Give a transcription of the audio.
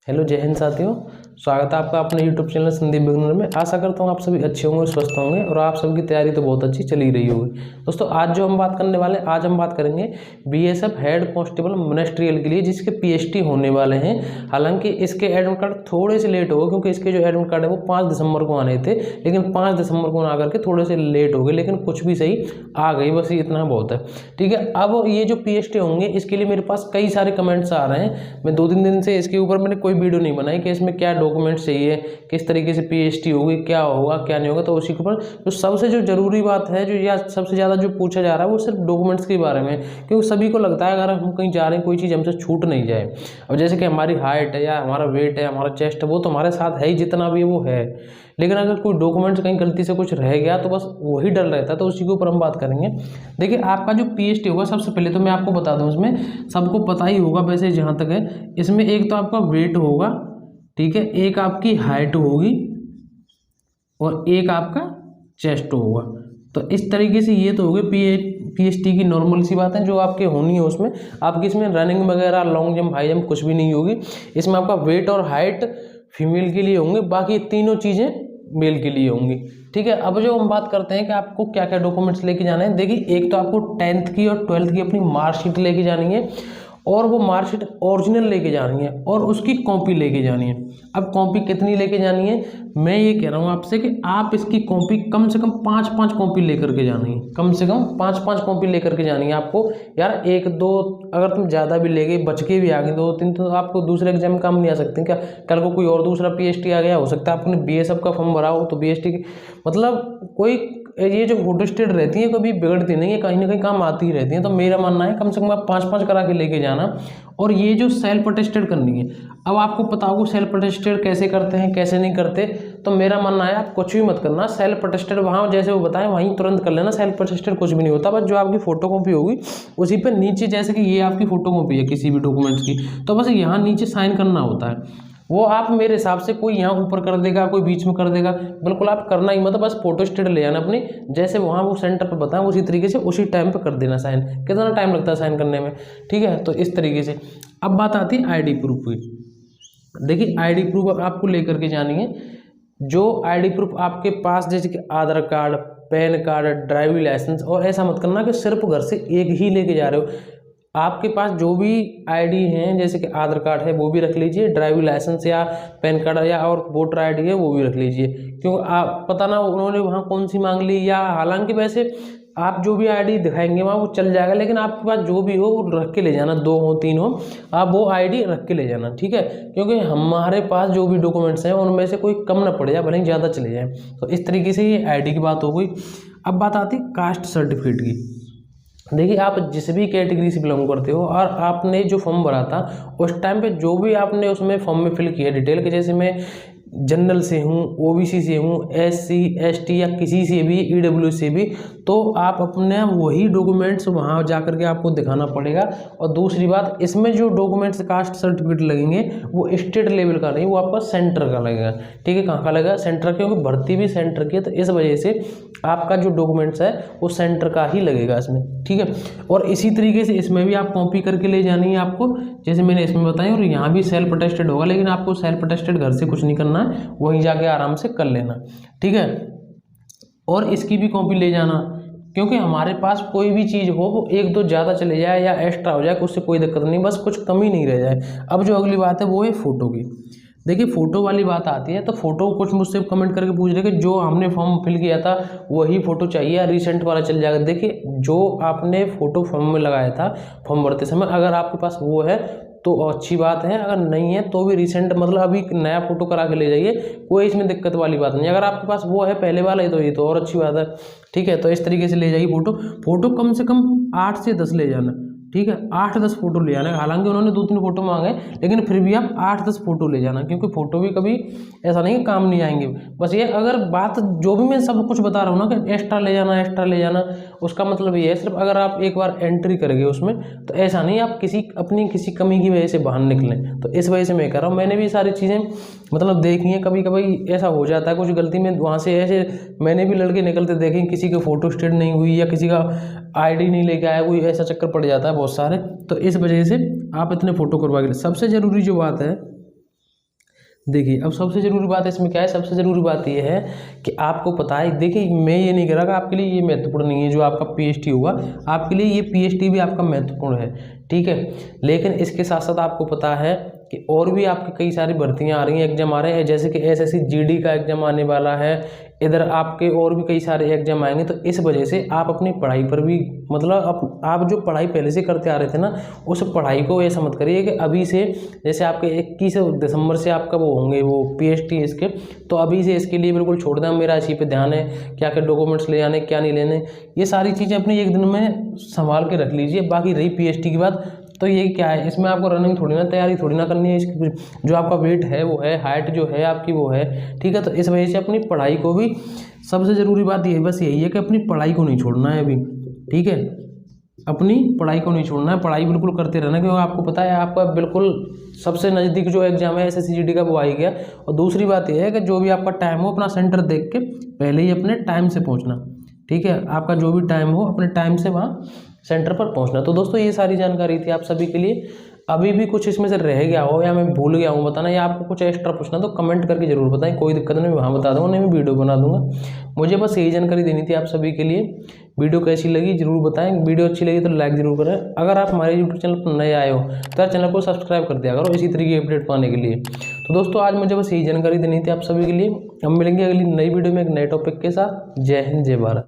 Hello जय हिंद साथियों, स्वागत है आपका अपने यूट्यूब चैनल संदीप बिगनर में। आशा करता हूँ आप सभी अच्छे होंगे, स्वस्थ होंगे और आप सबकी तैयारी तो बहुत अच्छी चली रही होगी। दोस्तों आज जो हम बात करने वाले हैं, आज हम बात करेंगे बीएसएफ हेड कांस्टेबल मिनिस्ट्रियल के लिए जिसके पीएचटी होने वाले हैं। हालांकि इसके एडमिट कार्ड थोड़े से लेट हो गए क्योंकि इसके जो एडमिट कार्ड है वो 5 दिसंबर को आने थे, लेकिन 5 दिसंबर को ना करके थोड़े से लेट हो गए, लेकिन कुछ भी सही आ गई, बस इतना बहुत है। ठीक है, अब ये जो पीएचटी होंगे इसके लिए मेरे पास कई सारे कमेंट्स आ रहे हैं। मैं 2-3 दिन से इसके ऊपर मैंने कोई वीडियो नहीं बनाई कि इसमें क्या डॉक्यूमेंट्स चाहिए, किस तरीके से पीएचटी होगी, क्या होगा क्या नहीं होगा। तो उसी के ऊपर जो सबसे जो जरूरी बात है, जो या सबसे ज़्यादा जो पूछा जा रहा है वो सिर्फ डॉक्यूमेंट्स के बारे में, क्योंकि सभी को लगता है अगर हम कहीं जा रहे हैं कोई चीज़ हमसे छूट नहीं जाए। और जैसे कि हमारी हाइट है या हमारा वेट है, हमारा चेस्ट है, वो तो हमारे साथ है ही, जितना भी वो है, लेकिन अगर कोई डॉक्यूमेंट्स कहीं गलती से कुछ रह गया तो बस वही डर रहता है। तो उसी के ऊपर हम बात करेंगे। देखिए आपका जो पीएचटी होगा, सबसे पहले तो मैं आपको बता दूं, इसमें सबको पता ही होगा वैसे जहाँ तक है, इसमें एक तो आपका वेट होगा, ठीक है, एक आपकी हाइट होगी और एक आपका चेस्ट होगा। तो इस तरीके से ये तो हो गए पीएचटी की नॉर्मल सी बात है जो आपके होनी है। उसमें आपकी इसमें रनिंग वगैरह, लॉन्ग जंप, हाई जंप कुछ भी नहीं होगी। इसमें आपका वेट और हाइट फीमेल के लिए होंगे, बाकी तीनों चीज़ें मेल के लिए होंगी। ठीक है, अब जो हम बात करते हैं कि आपको क्या क्या डॉक्यूमेंट्स लेके जाने हैं। देखिए एक तो आपको 10th की और 12th की अपनी मार्कशीट लेके जानी है, और वो मार्कशीट ओरिजिनल लेके जानी है और उसकी कॉपी लेके जानी है। अब कॉपी कितनी लेके जानी है, मैं ये कह रहा हूँ आपसे कि आप इसकी कॉपी कम से कम 5-5 कॉपी लेकर के जानी है, कम से कम 5-5 कॉपी लेकर के जानी है आपको। यार 1-2 अगर तुम ज़्यादा भी ले गए, बच के भी आ गए 2-3, तो आपको दूसरे एग्जाम में काम नहीं आ सकते क्या? कल को कोई और दूसरा पीएचटी आ गया, हो सकता है आपने बीएसएफ का फॉर्म भरा हो तो बीएसटी की मतलब कोई ये जो फोटो स्टेट रहती है कभी बिगड़ती नहीं है, कहीं ना कहीं काम आती ही रहती है। तो मेरा मानना है कम से कम आप 5-5 करा के लेके जाना। और ये जो सेल्फ अटेस्टेड करनी है, अब आपको पता होगा सेल्फ अटेस्टेड कैसे करते हैं कैसे नहीं करते। तो मेरा मानना है आप कुछ भी मत करना, सेल्फ अटेस्टेड वहाँ जैसे वो बताएं वहीं तुरंत कर लेना। सेल्फ अटेस्टेड कुछ भी नहीं होता, बस जो आपकी फोटो कॉपी होगी उसी पे नीचे, जैसे कि ये आपकी फोटो कॉपी है किसी भी डॉक्यूमेंट्स की, तो बस यहाँ नीचे साइन करना होता है। वो आप मेरे हिसाब से कोई यहाँ ऊपर कर देगा, कोई बीच में कर देगा, बिल्कुल आप करना ही मत, बस फोटो स्टेट ले आना अपनी, जैसे वहाँ वो सेंटर पर बताएं उसी तरीके से उसी टाइम पे कर देना साइन। कितना टाइम लगता है साइन करने में, ठीक है। तो इस तरीके से अब बात आती है आईडी प्रूफ की। देखिए आईडी प्रूफ आपको लेकर के जानी है। जो आईडी प्रूफ आपके पास, जैसे कि Aadhaar card, PAN card, driving licence, और ऐसा मत करना कि सिर्फ घर से एक ही लेके जा रहे हो। आपके पास जो भी आईडी हैं, जैसे कि आधार कार्ड है वो भी रख लीजिए, ड्राइविंग लाइसेंस या पैन कार्ड या और वोटर आईडी है वो भी रख लीजिए, क्योंकि आप पता ना उन्होंने वहाँ कौन सी मांग ली। या हालांकि वैसे आप जो भी आईडी दिखाएंगे वहाँ वो चल जाएगा, लेकिन आपके पास जो भी हो वो रख के ले जाना, 2 हो 3 हो, आप वो आईडी रख के ले जाना, ठीक है। क्योंकि हमारे पास जो भी डॉक्यूमेंट्स हैं उनमें से कोई कम ना पड़ जाए, भले ही ज़्यादा चले जाए। तो इस तरीके से ये आईडी की बात हो गई। अब बात आती है कास्ट सर्टिफिकेट की। देखिए आप जिस भी कैटेगरी से बिलोंग करते हो और आपने जो फॉर्म भरा था उस टाइम पे जो भी आपने उसमें फॉर्म में फिल किया डिटेल के, जैसे मैं जनरल से हूँ, ओबीसी से हूँ, एससी एसटी या किसी से भी, ईडब्ल्यूएस से भी, तो आप अपने वही डॉक्यूमेंट्स वहाँ जा कर के आपको दिखाना पड़ेगा। और दूसरी बात, इसमें जो डॉक्यूमेंट्स कास्ट सर्टिफिकेट लगेंगे वो स्टेट लेवल का नहीं, वो आपका सेंटर का लगेगा, ठीक है। कहाँ का लगेगा? सेंटर, क्योंकि भर्ती भी सेंटर की है, तो इस वजह से आपका जो डॉक्यूमेंट्स है वो सेंटर का ही लगेगा इसमें, ठीक है। और इसी तरीके से इसमें भी आप कॉपी करके ले जानी है आपको, जैसे मैंने इसमें बताया। और यहाँ भी सेल्फ अटेस्टेड होगा, लेकिन आपको सेल्फ अटेस्टेड घर से कुछ नहीं करना है, वहीं जाके आराम से कर लेना, ठीक है। और इसकी भी कॉपी ले जाना, क्योंकि हमारे पास कोई भी चीज़ हो वो 1-2 ज़्यादा चले जाए या एक्स्ट्रा हो जाए उससे कोई दिक्कत नहीं, बस कुछ कमी नहीं रह जाए। अब जो अगली बात है वो है फ़ोटो की। देखिए फ़ोटो वाली बात आती है, तो फ़ोटो कुछ मुझसे कमेंट करके पूछ रहे कि जो हमने फॉर्म फिल किया था वही फ़ोटो चाहिए या रिसेंट वाला चल जाएगा। देखिए जो आपने फ़ोटो फॉर्म में लगाया था फॉर्म भरते समय, अगर आपके पास वो है तो अच्छी बात है, अगर नहीं है तो भी रिसेंट मतलब अभी नया फ़ोटो करा के ले जाइए, कोई इसमें दिक्कत वाली बात नहीं। अगर आपके पास वो है पहले वाला ही तो ये तो और अच्छी बात है, ठीक है। तो इस तरीके से ले जाइए फ़ोटो कम से कम 8 से 10 ले जाना, ठीक है। 8-10 फोटो ले जाना। हालांकि उन्होंने 2-3 फोटो मांगे, लेकिन फिर भी आप 8-10 फोटो ले जाना, क्योंकि फोटो भी कभी ऐसा नहीं कि काम नहीं आएंगे। बस ये अगर बात जो भी मैं सब कुछ बता रहा हूँ ना कि एक्स्ट्रा ले जाना, उसका मतलब ये है सिर्फ अगर आप एक बार एंट्री करेंगे उसमें, तो ऐसा नहीं आप अपनी किसी कमी की वजह से बाहर निकलें। तो इस वजह से मैं कह रहा हूँ, मैंने भी सारी चीज़ें मतलब देखी हैं। कभी कभी ऐसा हो जाता है कुछ गलती में, वहाँ से ऐसे मैंने भी लड़के निकलते देखे, किसी की फ़ोटो स्टेट नहीं हुई या किसी का आईडी नहीं लेके आया, कोई ऐसा चक्कर पड़ जाता है बहुत सारे। तो इस वजह से आप इतने फ़ोटो करवा के, सबसे ज़रूरी जो बात है देखिए अब सबसे ज़रूरी बात इसमें क्या है, सबसे ज़रूरी बात ये है कि आपको पता है, देखिए मैं ये नहीं कह रहा कि आपके लिए ये महत्वपूर्ण नहीं है जो आपका पीएचटी होगा, आपके लिए ये पीएचटी भी आपका महत्वपूर्ण है, ठीक है। लेकिन इसके साथ साथ आपको पता है कि और भी आपकी कई सारी भर्तियां आ रही हैं, एग्जाम आ रहे हैं, जैसे कि एसएससी जीडी का एग्जाम आने वाला है, इधर आपके और भी कई सारे एग्जाम आएंगे। तो इस वजह से आप अपनी पढ़ाई पर भी मतलब आप जो पढ़ाई पहले से करते आ रहे थे ना, उस पढ़ाई को ऐसा मत करिए कि अभी से, जैसे आपके 21 दिसंबर से आपका वो होंगे वो पीएचटी इसके, तो अभी से इसके लिए बिल्कुल छोड़ दें, मेरा इसी पे ध्यान है, क्या क्या डॉक्यूमेंट्स ले आने क्या नहीं लेने, ये सारी चीज़ें अपनी एक दिन में संभाल के रख लीजिए। बाकी रही पीएचटी की बात, तो ये क्या है, इसमें आपको रनिंग थोड़ी ना, तैयारी थोड़ी ना करनी है, इसकी जो आपका वेट है वो है, हाइट जो है आपकी वो है, ठीक है। तो इस वजह से अपनी पढ़ाई को भी, सबसे ज़रूरी बात ये बस यही है कि अपनी पढ़ाई को नहीं छोड़ना है अभी, ठीक है, अपनी पढ़ाई को नहीं छोड़ना है, पढ़ाई बिल्कुल करते रहना, क्योंकि आपको पता है आपका बिल्कुल सबसे नज़दीक जो एग्जाम है एसएससी जीडी का वो आ ही गया। और दूसरी बात यह है कि जो भी आपका टाइम हो अपना सेंटर देख के पहले ही अपने टाइम से पहुँचना, ठीक है, आपका जो भी टाइम हो अपने टाइम से वहाँ सेंटर पर पहुंचना। तो दोस्तों ये सारी जानकारी थी आप सभी के लिए। अभी भी कुछ इसमें से रह गया हो या मैं भूल गया हूँ बताना, या आपको कुछ एक्स्ट्रा पूछना तो कमेंट करके जरूर बताएं, कोई दिक्कत नहीं, मैं वहाँ बता दूँगा, नहीं मैं वीडियो बना दूंगा। मुझे बस यही जानकारी देनी थी आप सभी के लिए। वीडियो कैसी लगी जरूर बताएं, वीडियो अच्छी लगी तो लाइक जरूर करें। अगर आप हमारे यूट्यूब चैनल पर नए आए हो तो चैनल को सब्सक्राइब कर दिया करो इसी तरीके की अपडेट पाने के लिए। तो दोस्तों आज मुझे बस यही जानकारी देनी थी आप सभी के लिए। हम मिलेंगे अगली नई वीडियो में एक नए टॉपिक के साथ। जय हिंद, जय भारत।